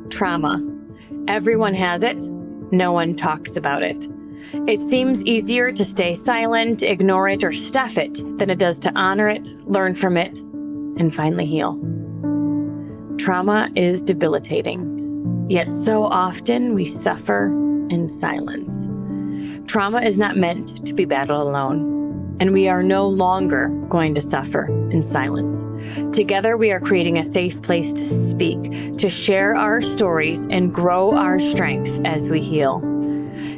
Trauma. Everyone has it. No one talks about it. It seems easier to stay silent, ignore it, or stuff it than it does to honor it, learn from it, and finally heal. Trauma is debilitating, yet so often we suffer in silence. Trauma is not meant to be battled alone, and we are no longer going to suffer in silence. Together, we are creating a safe place to speak, to share our stories, and grow our strength as we heal.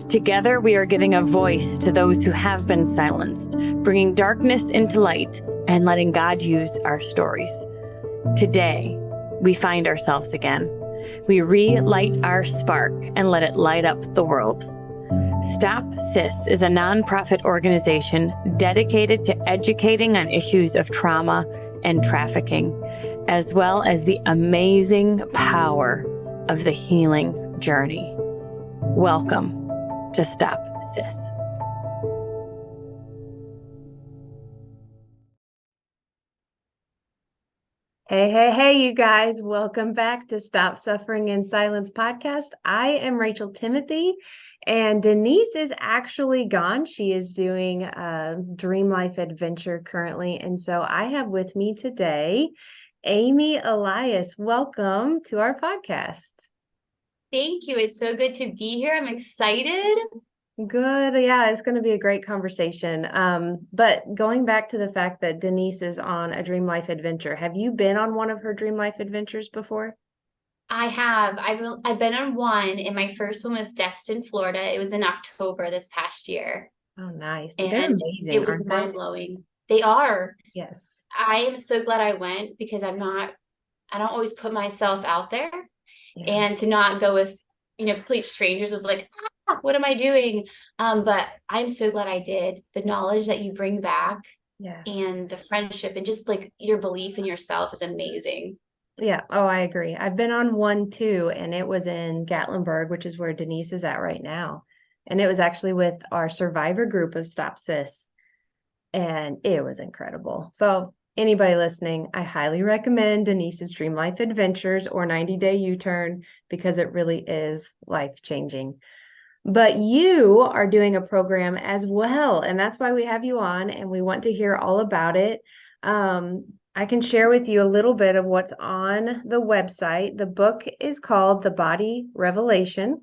Together, we are giving a voice to those who have been silenced, bringing darkness into light, and letting God use our stories. Today, we find ourselves again. We relight our spark and let it light up the world. Stop Sis is a nonprofit organization dedicated to educating on issues of trauma and trafficking, as well as the amazing power of the healing journey. Welcome to Stop Sis. Hey, you guys. Welcome back to Stop Suffering in Silence podcast. I am Rachel Timothy, and Denise is actually gone. She is doing a Dream Life adventure currently. And so I have with me today, Amy Elias. Welcome to our podcast. Thank you. It's so good to be here. I'm excited. Good. Yeah, it's going to be a great conversation. But going back to the fact that Denise is on a Dream Life adventure, have you been on one of her Dream Life adventures before? I have. I've been on one, and my first one was Destin, Florida. It was in October this past year. Oh, nice. And they're amazing, it was aren't mind they? blowing. They are. Yes. I am so glad I went because I don't always put myself out there, Yeah. and to not go with, complete strangers was like, what am I doing? But I'm so glad I did. The knowledge that you bring back Yes. and the friendship and just like your belief in yourself is amazing. Yeah. Oh, I agree. I've been on one too, and it was in Gatlinburg, which is where Denise is at right now. And it was actually with our survivor group of Stop Sis. And it was incredible. So anybody listening, I highly recommend Denise's Dream Life Adventures or 90-Day U-Turn because it really is life-changing. But you are doing a program as well, and that's why we have you on, and we want to hear all about it. I can share with you a little bit of what's on the website. The book is called The Body Revelation,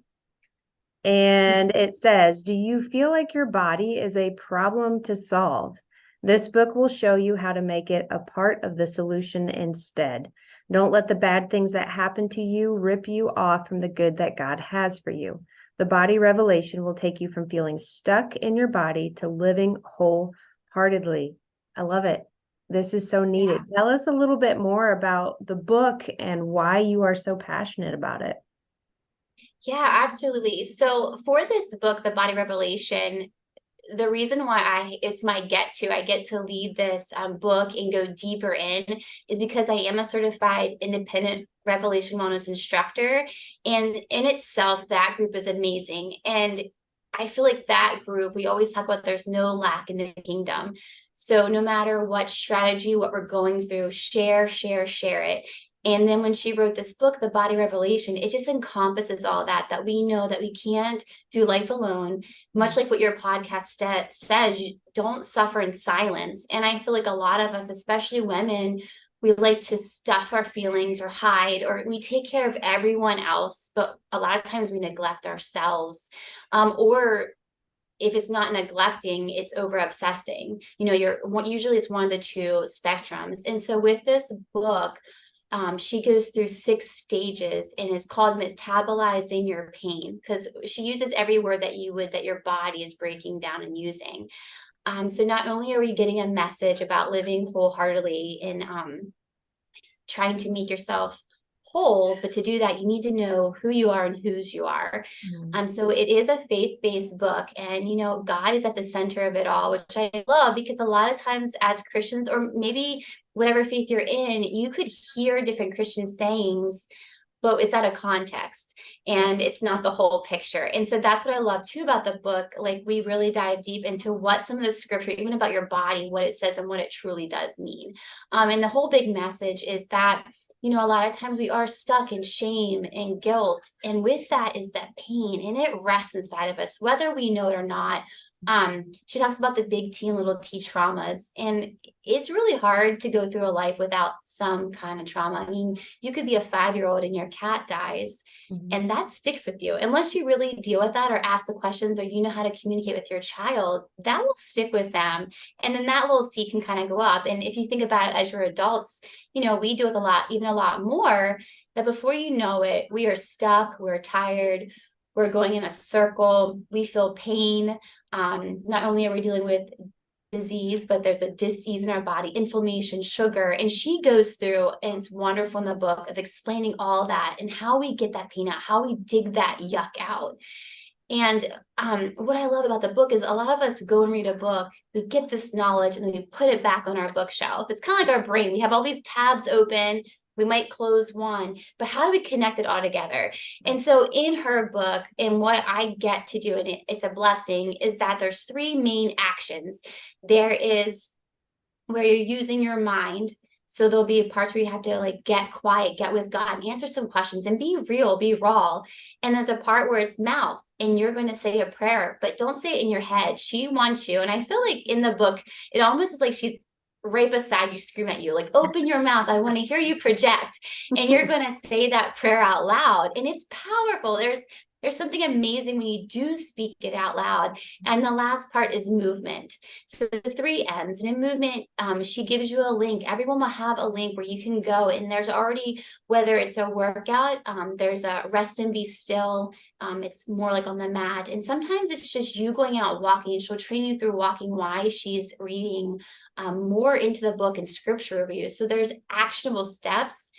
and it says, do you feel like your body is a problem to solve? This book will show you how to make it a part of the solution instead. Don't let the bad things that happen to you rip you off from the good that God has for you. The Body Revelation will take you from feeling stuck in your body to living wholeheartedly. I love it. This is so needed. Yeah. Tell us a little bit more about the book and why you are so passionate about it. Yeah, absolutely. So for this book, The Body Revelation, the reason why it's my I get to lead this book and go deeper in is because I am a certified independent revelation wellness instructor. And in itself, that group is amazing. And I feel like that group, we always talk about there's no lack in the kingdom. So no matter what strategy, what we're going through, share it. And then when she wrote this book, The Body Revelation, it just encompasses all that we know that we can't do life alone. Much like what your podcast says, you don't suffer in silence. And I feel like a lot of us, especially women, we like to stuff our feelings or hide, or we take care of everyone else, but a lot of times we neglect ourselves. Or if it's not neglecting, it's over obsessing. Usually it's one of the two spectrums. And so with this book, she goes through 6 stages and it's called metabolizing your pain, because she uses every word that your body is breaking down and using. So not only are we getting a message about living wholeheartedly and trying to make yourself whole, but to do that, you need to know who you are and whose you are. So it is a faith-based book, and God is at the center of it all, which I love, because a lot of times as Christians, or maybe whatever faith you're in, you could hear different Christian sayings, but it's out of context and it's not the whole picture. And so that's what I love too about the book. Like, we really dive deep into what some of the scripture, even about your body, what it says and what it truly does mean. And the whole big message is that a lot of times we are stuck in shame and guilt. And with that is that pain, and it rests inside of us, whether we know it or not. She talks about the big T and little T traumas, and it's really hard to go through a life without some kind of trauma. I mean, you could be a 5-year-old and your cat dies, and that sticks with you. Unless you really deal with that or ask the questions, or you know how to communicate with your child, that will stick with them. And then that little C can kind of go up. And if you think about it as your adults, we deal with a lot, even a lot more, that before you know it, we are stuck, we're tired, we're going in a circle, we feel pain. Not only are we dealing with disease, but there's a dis-ease in our body, inflammation, sugar. And she goes through, and it's wonderful in the book, of explaining all that and how we get that pain out, how we dig that yuck out. And what I love about the book is a lot of us go and read a book, we get this knowledge, and then we put it back on our bookshelf. It's kind of like our brain. We have all these tabs open. We might close one, but how do we connect it all together? And so in her book, and what I get to do, and it's a blessing, is that there's 3 main actions. There is where you're using your mind. So there'll be parts where you have to get quiet, get with God, and answer some questions and be real, be raw. And there's a part where it's mouth, and you're going to say a prayer, but don't say it in your head. She wants you. And I feel like in the book, it almost is like she's right beside you, scream at you, open your mouth. I want to hear you project. And you're going to say that prayer out loud. And it's powerful. There's something amazing when you do speak it out loud. And the last part is movement. So the 3 M's. And in movement, she gives you a link. Everyone will have a link where you can go. And there's already, whether it's a workout, there's a rest and be still. It's more like on the mat. And sometimes it's just you going out walking, and she'll train you through walking while she's reading more into the book and scripture reviews. So there's actionable steps.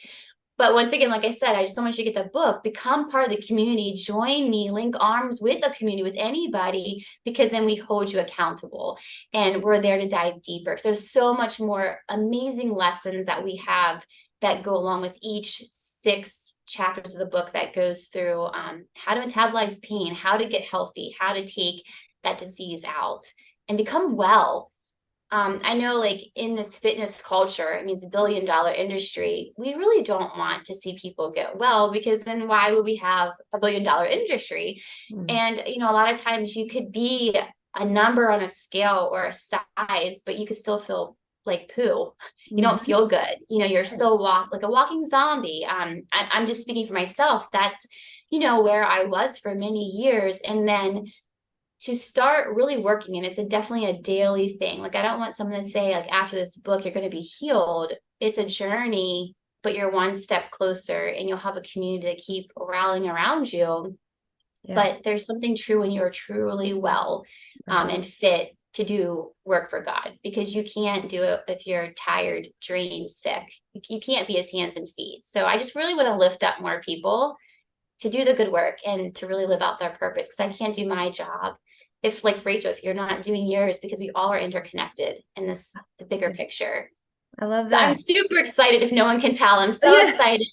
But once again, like I said, I just don't want you to get the book, become part of the community, join me, link arms with a community, with anybody, because then we hold you accountable and we're there to dive deeper. So there's so much more amazing lessons that we have that go along with each 6 chapters of the book that goes through how to metabolize pain, how to get healthy, how to take that disease out and become well. I know in this fitness culture, I mean, it's a $1 billion industry. We really don't want to see people get well, because then why would we have a $1 billion industry? And, a lot of times you could be a number on a scale or a size, but you could still feel like poo. You don't feel good. You're still like a walking zombie. I'm just speaking for myself. That's, where I was for many years. And then to start really working, and it's definitely a daily thing. I don't want someone to say after this book, you're going to be healed. It's a journey, but you're one step closer, and you'll have a community to keep rallying around you. Yeah. But there's something true when you're truly well, and fit to do work for God, because you can't do it if you're tired, drained, sick. You can't be his hands and feet. So I just really want to lift up more people to do the good work and to really live out their purpose, because I can't do my job if, like Rachel, if you're not doing yours, because we all are interconnected in this bigger picture. I love that. So I'm super excited, if no one can tell. I'm so excited.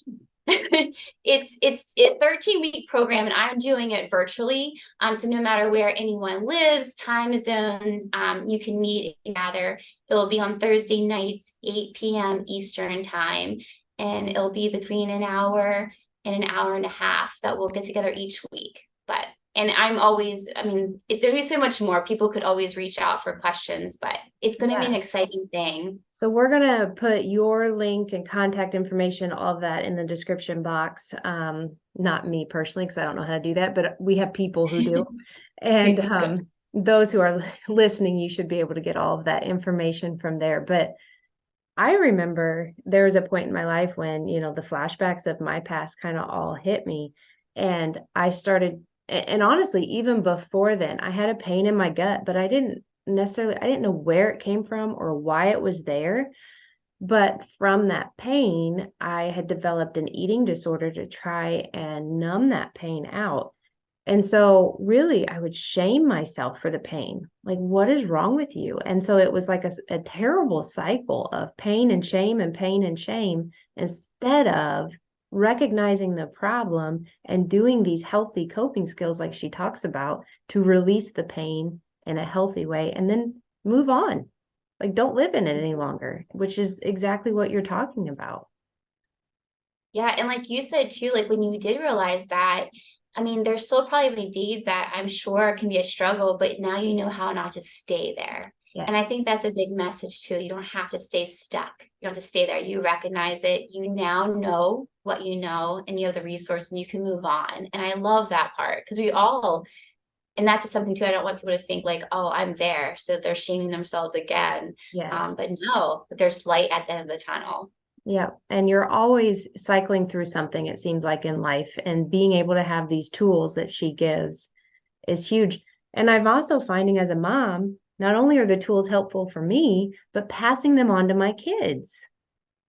It's a 13-week program, and I'm doing it virtually. So no matter where anyone lives, time zone, you can meet and gather. It'll be on Thursday nights, 8 p.m. Eastern time, and it'll be between an hour and an hour and a half that we'll get together each week. And I'm always, there's so much more. People could always reach out for questions, but it's going to be an exciting thing. So we're going to put your link and contact information, all of that in the description box. Not me personally, because I don't know how to do that, but we have people who do. And those who are listening, you should be able to get all of that information from there. But I remember there was a point in my life when, the flashbacks of my past kind of all hit me. And I started, and honestly, even before then, I had a pain in my gut, but I didn't know where it came from or why it was there. But from that pain, I had developed an eating disorder to try and numb that pain out. And so really, I would shame myself for the pain. Like, what is wrong with you? And so it was like a terrible cycle of pain and shame and pain and shame, instead of recognizing the problem and doing these healthy coping skills like she talks about to release the pain in a healthy way and then move on. Like, don't live in it any longer, which is exactly what you're talking about. Yeah. And like you said too, like when you did realize that, I mean, there's still probably days that I'm sure can be a struggle, but now you know how not to stay there. And I Yes. think that's a big message too. You don't have to stay stuck. You don't have to stay there. You recognize it. You now know what you know, and you have the resource and you can move on. And I love that part because we all, and that's something too. I don't want people to think like, oh, I'm there, so they're shaming themselves again. Yes. But no, there's light at the end of the tunnel. Yeah. And you're always cycling through something, it seems like, in life. And being able to have these tools that she gives is huge. And I'm also finding as a mom, not only are the tools helpful for me, but passing them on to my kids.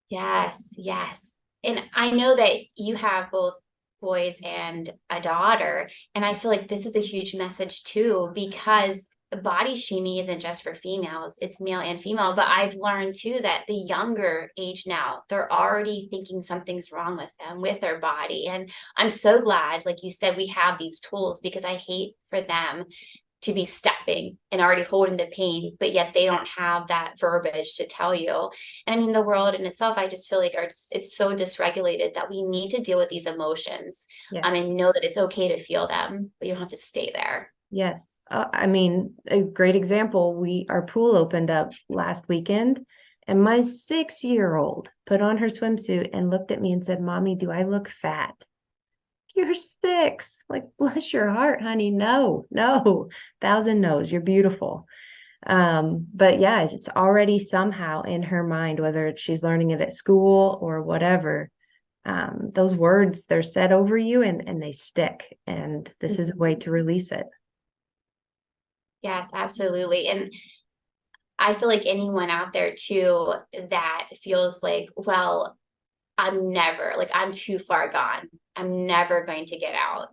Yes, yes. And I know that you have both boys and a daughter. And I feel like this is a huge message too, because body shaming isn't just for females, it's male and female. But I've learned too that the younger age now, they're already thinking something's wrong with them, with their body. And I'm so glad, like you said, we have these tools because I hate for them to be stepping and already holding the pain, but yet they don't have that verbiage to tell you. And I mean, the world in itself, I just feel like it's so dysregulated that we need to deal with these emotions. Yes. And know that it's okay to feel them, but you don't have to stay there. Yes. I mean, a great example, our pool opened up last weekend, and my 6-year-old put on her swimsuit and looked at me and said, Mommy, do I look fat? You're 6. Like, bless your heart, honey. No, no, 1,000 no's. You're beautiful. But yeah, it's already somehow in her mind, whether she's learning it at school or whatever. Those words, they're said over you and they stick. And this is a way to release it. Yes, absolutely. And I feel like anyone out there too that feels like, well, I'm too far gone. I'm never going to get out.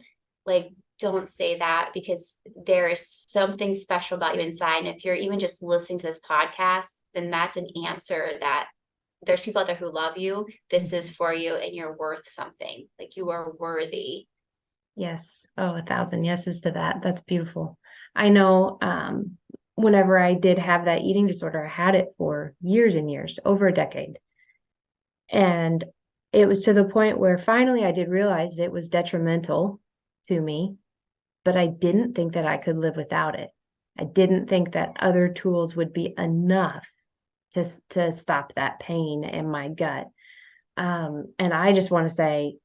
Like, don't say that because there is something special about you inside. And if you're even just listening to this podcast, then that's an answer that there's people out there who love you. This is for you and you're worth something. Like you are worthy. Yes. Oh, 1,000 yeses to that. That's beautiful. I know, whenever I did have that eating disorder, I had it for years and years, over a decade. And it was to the point where finally I did realize it was detrimental to me, but I didn't think that I could live without it. I didn't think that other tools would be enough to stop that pain in my gut. And I just want to say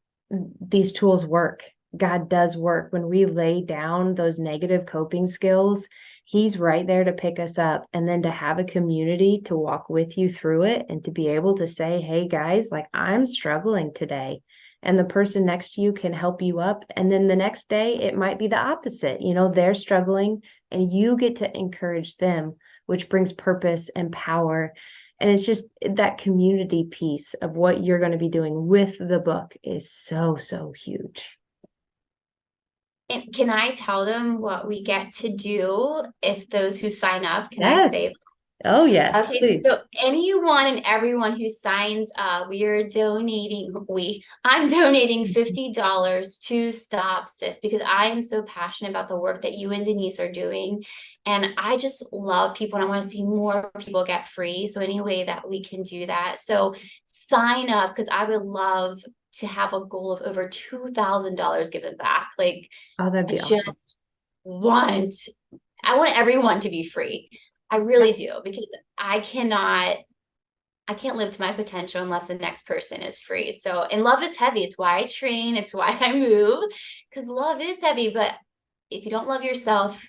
these tools work. God does work. When we lay down those negative coping skills, He's right there to pick us up. And then to have a community to walk with you through it and to be able to say, hey guys, like I'm struggling today. And the person next to you can help you up. And then the next day, it might be the opposite. They're struggling and you get to encourage them, which brings purpose and power. And it's just that community piece of what you're going to be doing with the book is so, so huge. And can I tell them what we get to do if those who sign up, can I Yes. say? Oh, yes, Okay, please. so anyone and everyone who signs up, I'm donating $50 to Stop Sis because I am so passionate about the work that you and Denise are doing. And I just love people and I want to see more people get free. So any way that we can do that. So sign up because I would love to have a goal of over $2,000 given back. Like Oh, that'd I be awesome. just want, I want everyone to be free. I really do because I can't live to my potential unless the next person is free. So, and love is heavy. It's why I train. It's why I move because love is heavy. But if you don't love yourself,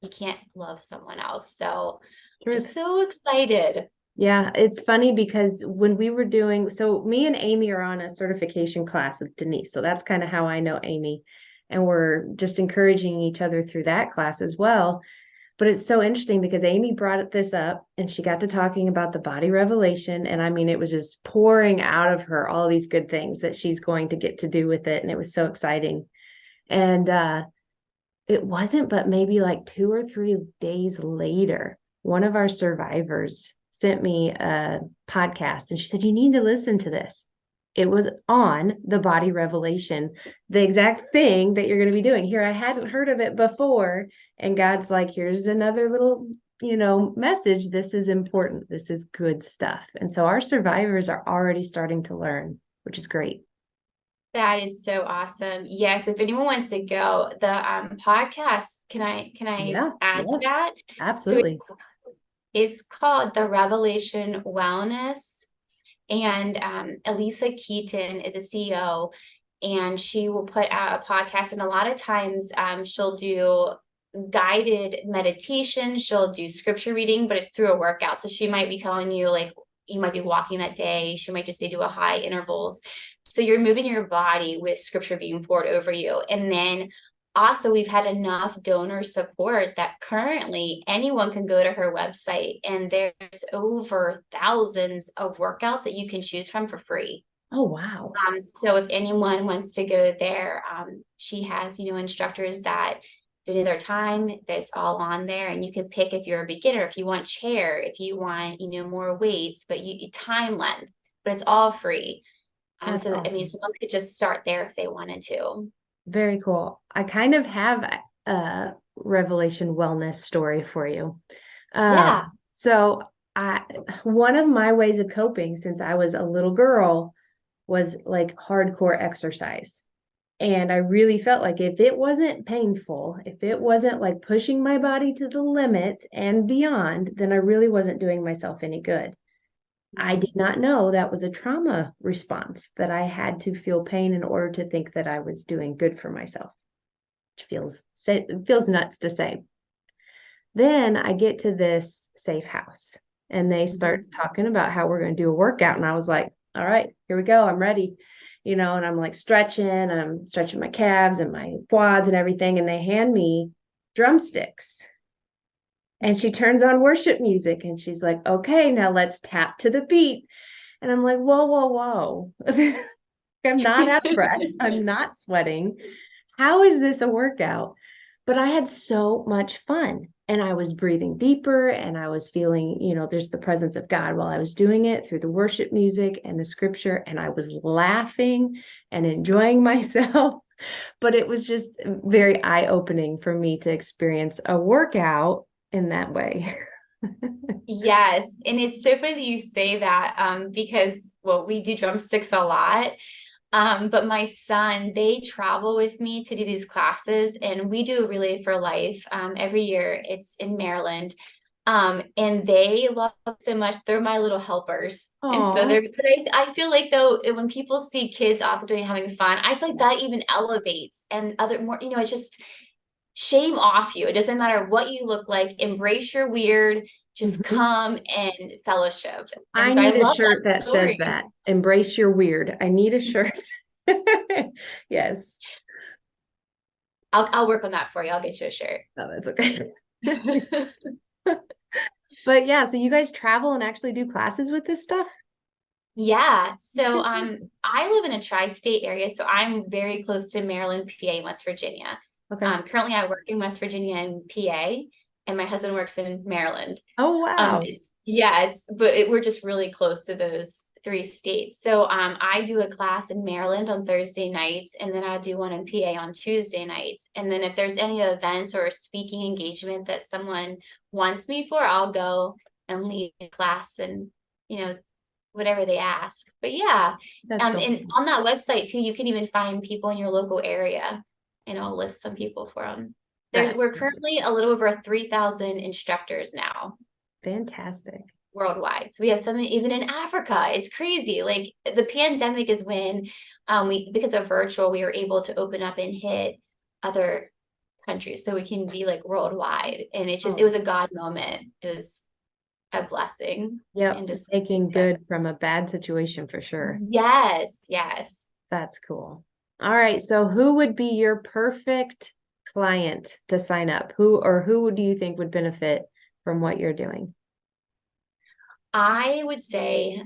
you can't love someone else. So just so excited. Yeah, it's funny because when we were so me and Amy are on a certification class with Denise. So that's kind of how I know Amy. And we're just encouraging each other through that class as well. But it's so interesting because Amy brought this up and she got to talking about the body revelation. And I mean, it was just pouring out of her all these good things that she's going to get to do with it. And it was so exciting. And it wasn't, but maybe like 2 or 3 days later, one of our survivors sent me a podcast and she said, you need to listen to this. It was on the body revelation, the exact thing that you're going to be doing here. I hadn't heard of it before. And God's like, here's another little, message. This is important. This is good stuff. And so our survivors are already starting to learn, which is great. That is so awesome. Yes, if anyone wants to go, the podcast, can I Yeah, add to yes, that? So absolutely. it's called The Revelation Wellness, and Alisa Keeton is a CEO, and she will put out a podcast, and a lot of times she'll do guided meditation, she'll do scripture reading, but it's through a workout. So she might be telling you, like, you might be walking that day, she might just say do a high intervals. So you're moving your body with scripture being poured over you. And then also, we've had enough donor support that currently anyone can go to her website, and there's over thousands of workouts that you can choose from for free. Oh, wow. So if anyone wants to go there, she has, instructors that donate their time. That's all on there, and you can pick if you're a beginner, if you want chair, if you want, more weights, but you time length, but it's all free. That's So I mean, awesome. someone could just start there if they wanted to. Very cool. I kind of have a Revelation wellness story for you. Yeah. So one of my ways of coping since I was a little girl was like hardcore exercise. And I really felt like if it wasn't painful, if it wasn't like pushing my body to the limit and beyond, then I really wasn't doing myself any good. I did not know that was a trauma response, that I had to feel pain in order to think that I was doing good for myself, which feels nuts to say. Then I get to this safe house and they start talking about how we're going to do a workout. And I was like, all right, here we go. I'm ready. And I'm like stretching and I'm stretching my calves and my quads and everything. And they hand me drumsticks. And she turns on worship music and she's like, okay, now let's tap to the beat. And I'm like, whoa, whoa, whoa. I'm not out of breath. I'm not sweating. How is this a workout? But I had so much fun and I was breathing deeper and I was feeling, there's the presence of God while I was doing it through the worship music and the scripture. And I was laughing and enjoying myself. But it was just very eye-opening for me to experience a workout in that way. Yes. And it's so funny that you say that, because, well, we do drumsticks a lot. But my son, they travel with me to do these classes, and we do a Relay for Life. Every year it's in Maryland. And they love so much. They're my little helpers. And so Oh, but I feel like though, when people see kids also having fun, I feel like that even elevates and other more, it's just shame off you. It doesn't matter what you look like, embrace your weird, just mhm. come and fellowship. And I so I need a love that shirt that says story. that. Embrace your weird. I need a shirt. Yes. I'll work on that for you. I'll get you a shirt. Oh, that's okay. But yeah, so you guys travel and actually do classes with this stuff? Yeah. So Fantastic. I live in a tri-state area, so I'm very close to Maryland, PA, and West Virginia. Okay. Currently I work in West Virginia and PA, and my husband works in Maryland. Oh, wow. We're just really close to those three states. So I do a class in Maryland on Thursday nights, and then I do one in PA on Tuesday nights. And then if there's any events or a speaking engagement that someone wants me for, I'll go and lead a class and, whatever they ask. But yeah, That's so and cool. on that website too, you can even find people in your local area, and I'll list some people for them. That's We're currently a little over 3,000 instructors now fantastic. worldwide. So we have some even in Africa. It's crazy. Like the pandemic is when because of virtual, we were able to open up and hit other countries so we can be like worldwide. And it Oh, was a God moment. It was a blessing, yep. and just Taking good from a bad situation for sure. yes, yes. That's cool. All right. So who would be your perfect client to sign up? Who do you think would benefit from what you're doing? I would say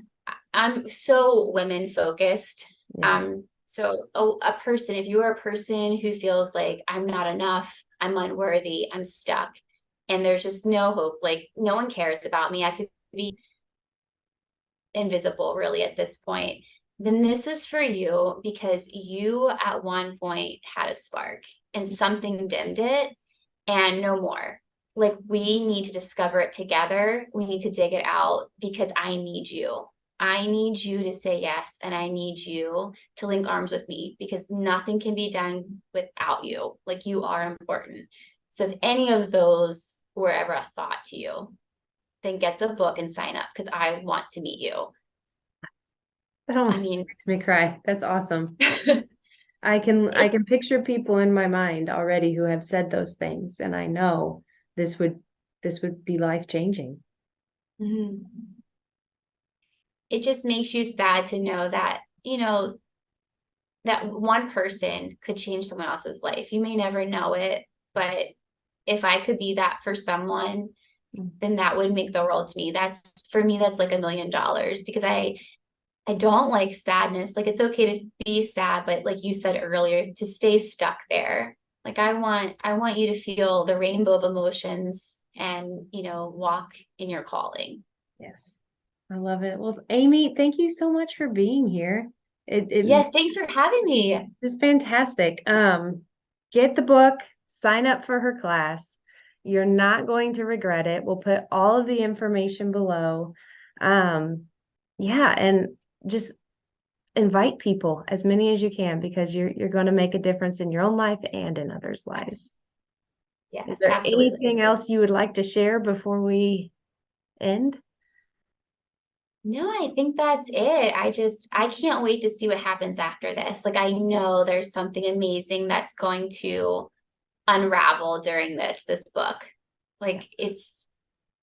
I'm so women focused. Yeah. So a person, if you are a person who feels like I'm not enough, I'm unworthy, I'm stuck, and there's just no hope, like no one cares about me, I could be invisible really at this point, then this is for you, because you at one point had a spark and something dimmed it and no more. Like we need to discover it together. We need to dig it out because I need you. I need you to say yes, and I need you to link arms with me because nothing can be done without you. Like, you are important. So if any of those were ever a thought to you, then get the book and sign up because I want to meet you. That I almost mean, makes me cry. That's awesome. I can picture people in my mind already who have said those things, and I know this would be life changing. Mhm. It just makes you sad to know that, that one person could change someone else's life. You may never know it, but if I could be that for someone, then that would make the world to me. That's for me, that's like $1 million because I don't like sadness. Like, it's okay to be sad, but like you said earlier, to stay stuck there. Like, I want you to feel the rainbow of emotions and, walk in your calling. Yes. I love it. Well, Amy, thank you so much for being here. It Yes, thanks for having me. is fantastic. Get the book, sign up for her class. You're not going to regret it. We'll put all of the information below. Yeah, and just invite people, as many as you can, because you're going to make a difference in your own life and in others' lives. Is Yes, there absolutely. anything else you would like to share before we end? No, I think that's it. I can't wait to see what happens after this. Like, I know there's something amazing that's going to unravel during this book. Like,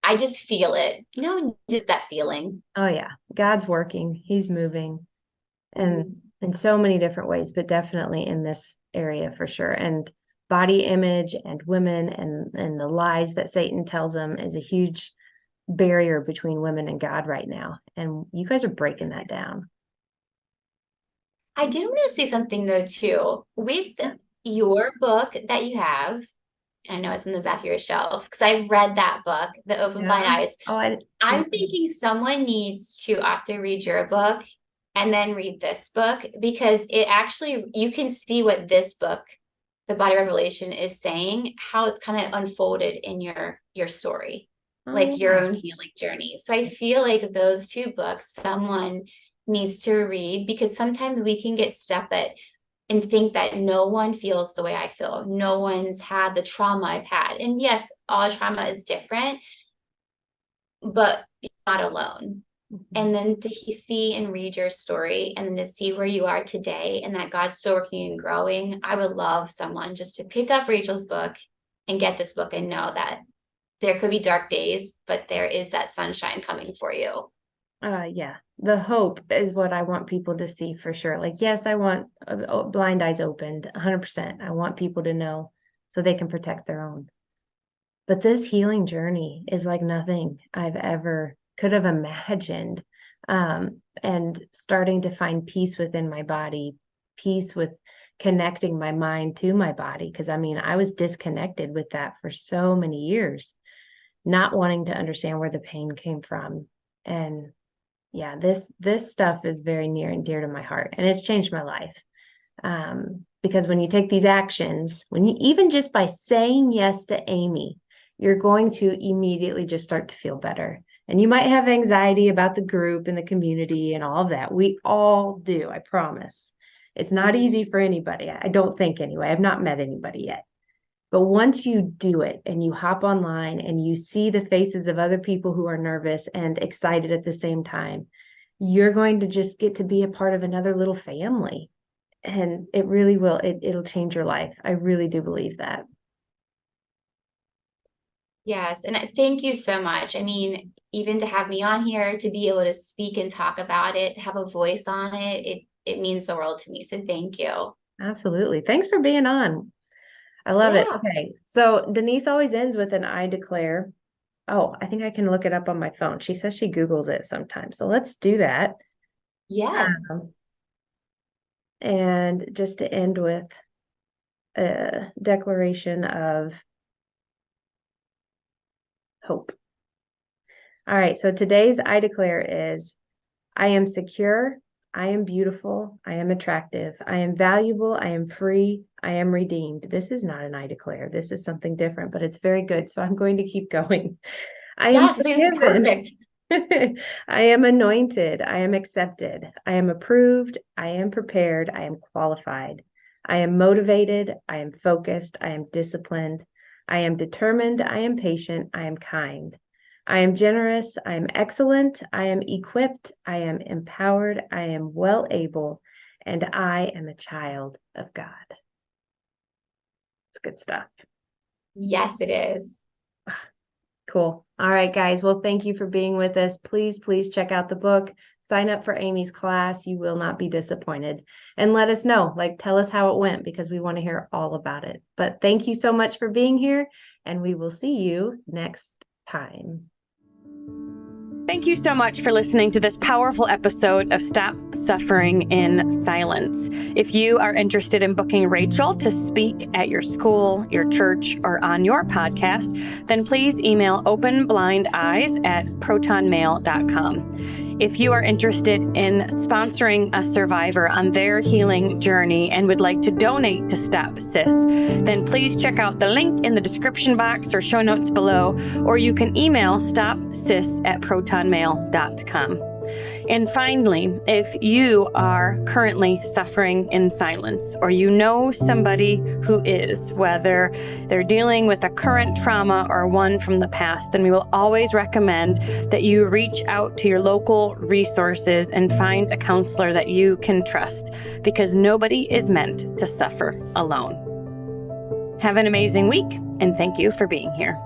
I just feel it. Just that feeling. Oh yeah, God's working. He's moving, and in so many different ways, but definitely in this area for sure. And body image and women and the lies that Satan tells them is a huge barrier between women and God right now. And you guys are breaking that down. I did want to say something though too. With your book that you have, I know it's in the back of your shelf because I've read that book, The Open Blind Yeah. Eyes. Oh, I'm thinking someone needs to also read your book and then read this book because it actually, you can see what this book, The Body Revelation, is saying, how it's kind of unfolded in your story, like your wow. own healing journey. So I feel like those two books someone needs to read because sometimes we can get stuck and think that no one feels the way I feel. No one's had the trauma I've had. And yes, all trauma is different, but you're not alone. And then to see and read your story and then to see where you are today and that God's still working and growing, I would love someone just to pick up Rachel's book and get this book and know that there could be dark days, but there is that sunshine coming for you. Yeah, the hope is what I want people to see for sure. Like, yes, I want blind eyes opened 100%. I want people to know so they can protect their own. But this healing journey is like nothing I've ever could have imagined. And starting to find peace within my body, peace with connecting my mind to my body. Because I mean, I was disconnected with that for so many years, not wanting to understand where the pain came from. And yeah, this stuff is very near and dear to my heart, and it's changed my life. Because when you take these actions, when you even just by saying yes to Amy, you're going to immediately just start to feel better. And you might have anxiety about the group and the community and all of that. We all do, I promise. It's not easy for anybody. I don't think anyway. I've not met anybody yet. But once you do it and you hop online and you see the faces of other people who are nervous and excited at the same time, you're going to just get to be a part of another little family. And it really will. It'll change your life. I really do believe that. Yes. And thank you so much. I mean, even to have me on here, to be able to speak and talk about it, to have a voice on it means the world to me. So thank you. Absolutely. Thanks for being on. I love it. Yeah. Okay. So Denise always ends with an I declare. Oh, I think I can look it up on my phone. She says she Googles it sometimes. So let's do that. Yes. Um, and just to end with a declaration of hope. All right. So today's I declare is I am secure. I am beautiful. I am attractive. I am valuable. I am free. I am redeemed. This is not an I declare. This is something different, but it's very good. So I'm going to keep going. I am Yes, I think this is forgiven. perfect. I am anointed. I am accepted. I am approved. I am prepared. I am qualified. I am motivated. I am focused. I am disciplined. I am determined. I am patient. I am kind. I am generous. I am excellent. I am equipped. I am empowered. I am well able. And I am a child of God. It's good stuff. Yes, it is. Cool. All right, guys. Well, thank you for being with us. Please check out the book. Sign up for Amy's class. You will not be disappointed. And let us know, tell us how it went, because we want to hear all about it. But thank you so much for being here, and we will see you next time. Thank you so much for listening to this powerful episode of Stop Suffering in Silence. If you are interested in booking Rachel to speak at your school, your church, or on your podcast, then please email openblindeyes@protonmail.com. If you are interested in sponsoring a survivor on their healing journey and would like to donate to Stop Sis, then please check out the link in the description box or show notes below, or you can email stopsis@protonmail.com. And finally, if you are currently suffering in silence, or you know somebody who is, whether they're dealing with a current trauma or one from the past, then we will always recommend that you reach out to your local resources and find a counselor that you can trust, because nobody is meant to suffer alone. Have an amazing week, and thank you for being here.